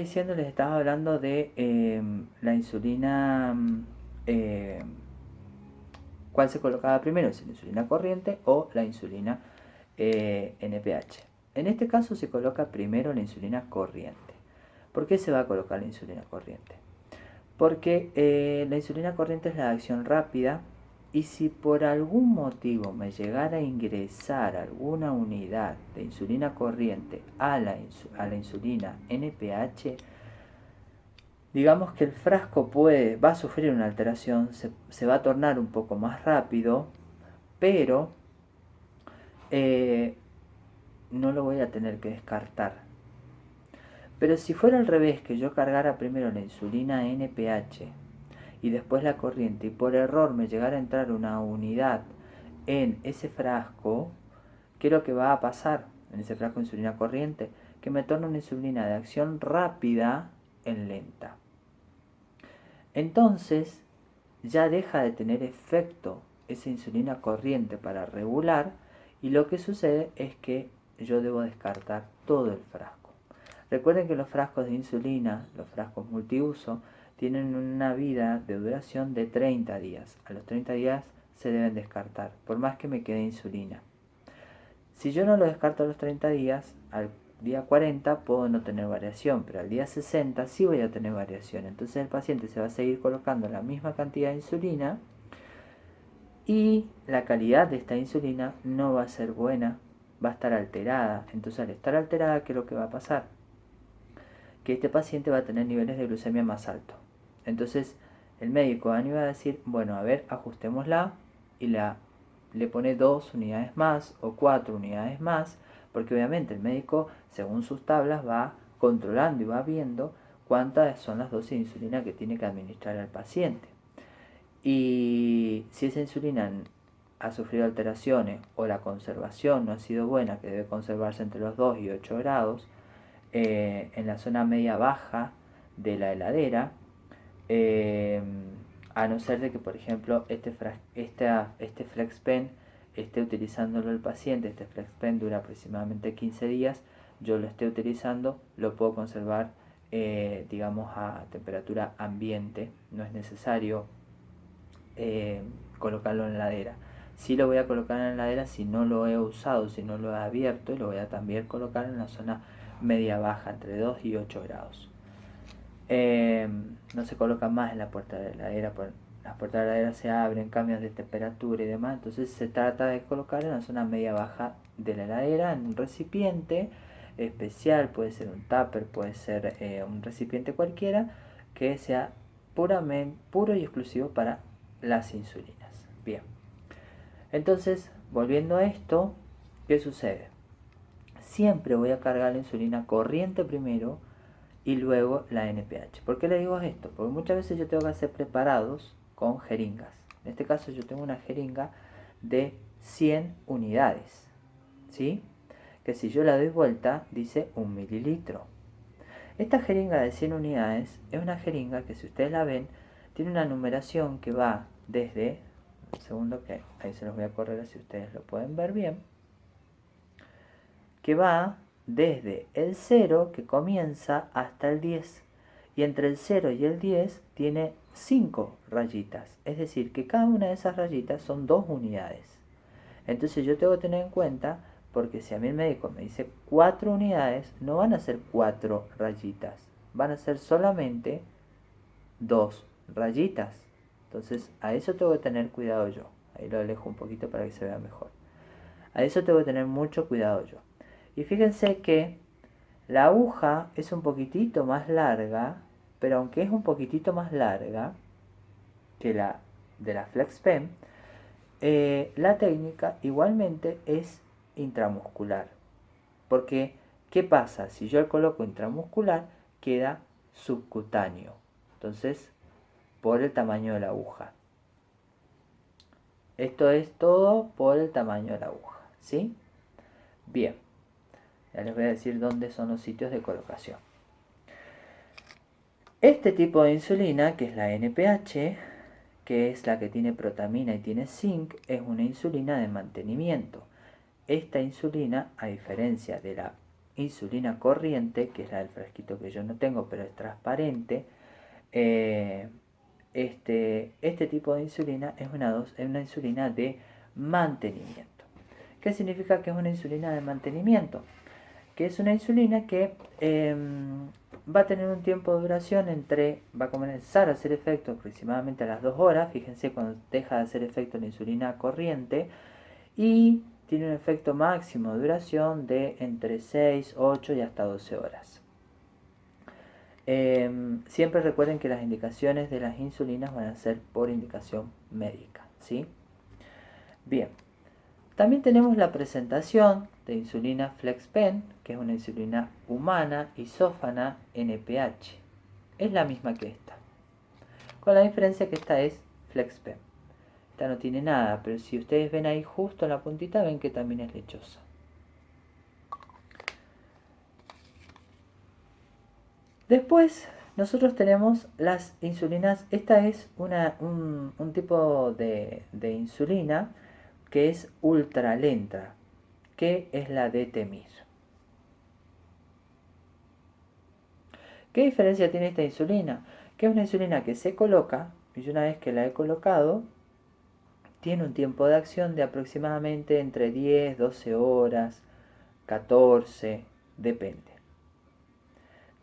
diciendo, les estaba hablando de la insulina, cuál se colocaba primero, si la insulina corriente o la insulina NPH. En este caso se coloca primero la insulina corriente. ¿Por qué se va a colocar la insulina corriente? Porque la insulina corriente es la de acción rápida y si por algún motivo me llegara a ingresar alguna unidad de insulina corriente a la insulina NPH, digamos que el frasco va a sufrir una alteración, se va a tornar un poco más rápido, pero eh, no lo voy a tener que descartar. Pero si fuera al revés, que yo cargara primero la insulina NPH y después la corriente y por error me llegara a entrar una unidad en ese frasco, ¿qué es lo que va a pasar en ese frasco de insulina corriente? Que me torna una insulina de acción rápida en lenta. Entonces ya deja de tener efecto esa insulina corriente para regular y lo que sucede es que yo debo descartar todo el frasco. Recuerden que los frascos de insulina, los frascos multiuso, tienen una vida de duración de 30 días. A los 30 días se deben descartar, por más que me quede insulina. Si yo no lo descarto a los 30 días, al día 40 puedo no tener variación, pero al día 60 sí voy a tener variación. Entonces el paciente se va a seguir colocando la misma cantidad de insulina y la calidad de esta insulina no va a ser buena, va a estar alterada. Entonces al estar alterada, ¿qué es lo que va a pasar? Que este paciente va a tener niveles de glucemia más altos. Entonces el médico va a decir, bueno, a ver, ajustémosla y le pone 2 unidades más o 4 unidades más, porque obviamente el médico, según sus tablas, va controlando y va viendo cuántas son las dosis de insulina que tiene que administrar al paciente. Y si esa insulina ha sufrido alteraciones o la conservación no ha sido buena, que debe conservarse entre los 2 y 8 grados, en la zona media baja de la heladera, eh, a no ser de que, por ejemplo, este FlexPen esté utilizándolo el paciente. Este FlexPen dura aproximadamente 15 días, yo lo esté utilizando, lo puedo conservar, digamos, a temperatura ambiente, no es necesario eh, colocarlo en la heladera. Sí lo voy a colocar en la heladera si no lo he usado, si no lo he abierto, y lo voy a también colocar en la zona media baja, entre 2 y 8 grados. No se coloca más en la puerta de la heladera, las puertas de la heladera se abren, cambios de temperatura y demás, entonces se trata de colocar en la zona media baja de la heladera, en un recipiente especial, puede ser un tupper, puede ser un recipiente cualquiera, que sea puro y exclusivo para las insulinas. Bien, entonces, volviendo a esto, ¿qué sucede? Siempre voy a cargar la insulina corriente primero y luego la NPH. ¿Por qué le digo esto? Porque muchas veces yo tengo que hacer preparados con jeringas. En este caso yo tengo una jeringa de 100 unidades, ¿sí? Que si yo la doy vuelta dice 1 mililitro. Esta jeringa de 100 unidades es una jeringa que, si ustedes la ven, tiene una numeración que va desde, un segundo que ahí se los voy a correr si ustedes lo pueden ver bien, que va desde el 0 que comienza hasta el 10. Y entre el 0 y el 10 tiene 5 rayitas. Es decir, que cada una de esas rayitas son 2 unidades. Entonces yo tengo que tener en cuenta, porque si a mí el médico me dice 4 unidades, no van a ser 4 rayitas. Van a ser solamente 2 rayitas. Entonces a eso tengo que tener cuidado yo. Ahí lo alejo un poquito para que se vea mejor. A eso tengo que tener mucho cuidado yo. Y fíjense que la aguja es un poquitito más larga, pero aunque es un poquitito más larga que la de la FlexPen, la técnica igualmente es intramuscular. Porque, ¿qué pasa? Si yo el coloco intramuscular, queda subcutáneo. Entonces, por el tamaño de la aguja. Esto es todo por el tamaño de la aguja, ¿sí? Bien, ya les voy a decir dónde son los sitios de colocación. Este tipo de insulina, que es la NPH, que es la que tiene protamina y tiene zinc, es una insulina de mantenimiento. Esta insulina, a diferencia de la insulina corriente, que es la del frasquito que yo no tengo, pero es transparente, este tipo de insulina es una insulina de mantenimiento. ¿Qué significa que es una insulina de mantenimiento? Que es una insulina que va a tener un tiempo de duración va a comenzar a hacer efecto aproximadamente a las 2 horas, fíjense cuando deja de hacer efecto la insulina corriente, y tiene un efecto máximo de duración de entre 6, 8 y hasta 12 horas. Siempre recuerden que las indicaciones de las insulinas van a ser por indicación médica, ¿sí? Bien, también tenemos la presentación de insulina FlexPen, que es una insulina humana isófana NPH. Es la misma que esta, con la diferencia que esta es FlexPen. Esta no tiene nada, pero si ustedes ven ahí justo en la puntita, ven que también es lechosa. Después, nosotros tenemos las insulinas. Esta es un tipo de insulina que es ultralenta, que es la de Temir. ¿Qué diferencia tiene esta insulina? Que es una insulina que se coloca, y una vez que la he colocado, tiene un tiempo de acción de aproximadamente entre 10, 12 horas, 14, depende.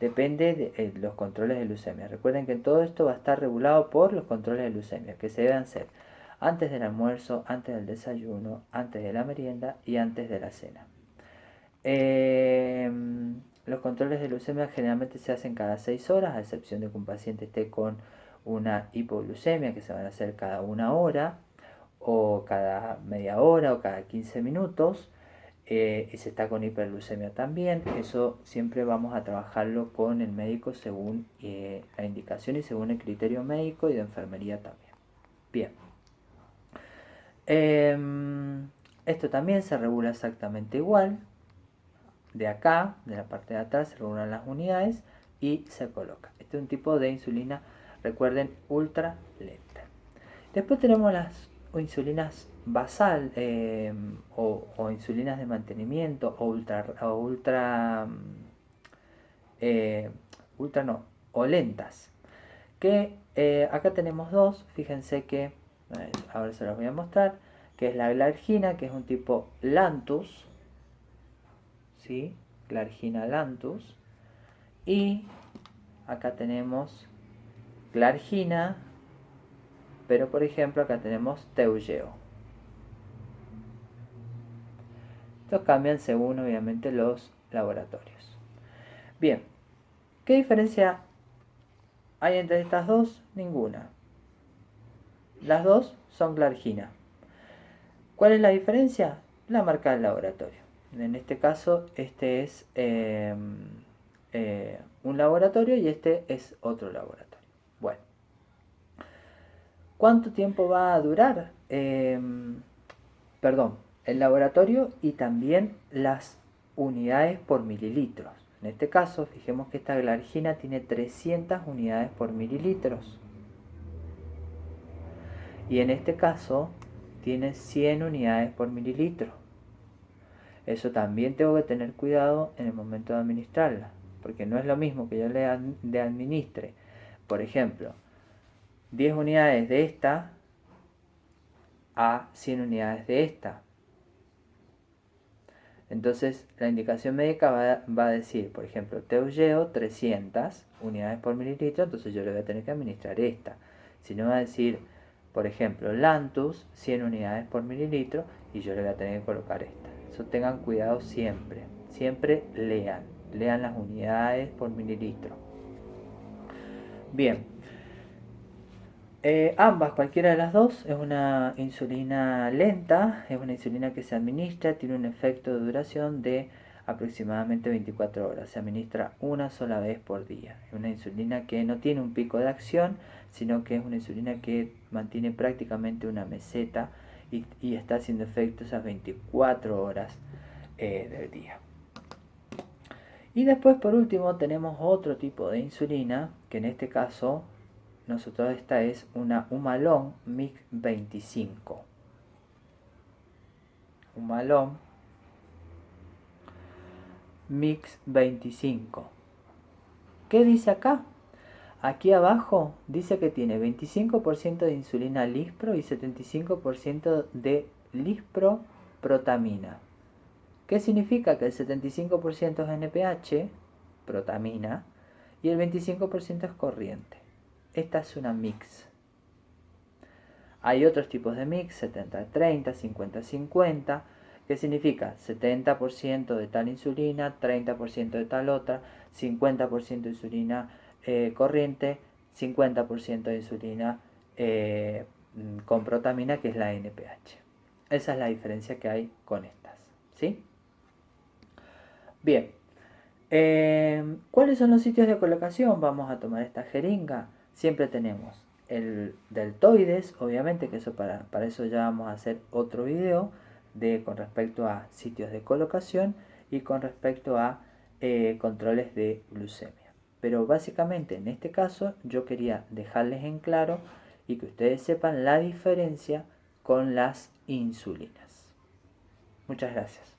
Depende de los controles de leucemia. Recuerden que todo esto va a estar regulado por los controles de leucemia, que se deben hacer antes del almuerzo, antes del desayuno, antes de la merienda y antes de la cena. Los controles de leucemia generalmente se hacen cada 6 horas, a excepción de que un paciente esté con una hipoglucemia, que se van a hacer cada 1 hora, o cada media hora, o cada 15 minutos. Y si está con hiperglucemia también, eso siempre vamos a trabajarlo con el médico según la indicación y según el criterio médico y de enfermería también. Bien. Esto también se regula exactamente igual. De acá, de la parte de atrás, se regulan las unidades y se coloca. Este es un tipo de insulina, recuerden, ultra lenta. Después tenemos las insulinas basal o insulinas de mantenimiento o ultra no, o lentas. Que acá tenemos dos, fíjense que, ahora se los voy a mostrar, que es la glargina, que es un tipo Lantus, ¿sí? Glargina Lantus. Y acá tenemos glargina, pero por ejemplo acá tenemos Teugeo. Estos cambian según obviamente los laboratorios. Bien, ¿qué diferencia hay entre estas dos? Ninguna. Las dos son glargina. ¿Cuál es la diferencia? La marca del laboratorio. En este caso, este es un laboratorio y este es otro laboratorio. Bueno, ¿cuánto tiempo va a durar? Perdón, el laboratorio y también las unidades por mililitros. En este caso, fijemos que esta glargina tiene 300 unidades por mililitros. Y en este caso, tiene 100 unidades por mililitro. Eso también tengo que tener cuidado en el momento de administrarla, porque no es lo mismo que yo le administre, por ejemplo, 10 unidades de esta a 100 unidades de esta. Entonces la indicación médica va a decir, por ejemplo, Teugeo 300 unidades por mililitro, entonces yo le voy a tener que administrar esta. Si no va a decir, por ejemplo, Lantus 100 unidades por mililitro y yo le voy a tener que colocar esta. Eso tengan cuidado siempre. Siempre lean las unidades por mililitro. Bien. Ambas, cualquiera de las dos, es una insulina lenta, es una insulina que se administra, tiene un efecto de duración de aproximadamente 24 horas, se administra una sola vez por día. Es una insulina que no tiene un pico de acción, sino que es una insulina que mantiene prácticamente una meseta y está haciendo efecto esas 24 horas del día. Y después, por último, tenemos otro tipo de insulina, que en este caso nosotros esta es una Humalog MIG-25. Humalog mix 25. ¿Qué dice acá? Aquí abajo dice que tiene 25% de insulina lispro y 75% de lisproprotamina. ¿Qué significa? Que el 75% es NPH, protamina, y el 25% es corriente. Esta es una mix. Hay otros tipos de mix, 70-30, 50-50, que significa 70% de tal insulina, 30% de tal otra, 50% de insulina corriente, 50% de insulina con protamina, que es la NPH. Esa es la diferencia que hay con estas, ¿sí? Bien, ¿cuáles son los sitios de colocación? Vamos a tomar esta jeringa. Siempre tenemos el deltoides, obviamente, que eso para eso ya vamos a hacer otro video con respecto a sitios de colocación y con respecto a controles de glucemia. Pero básicamente en este caso yo quería dejarles en claro y que ustedes sepan la diferencia con las insulinas. Muchas gracias.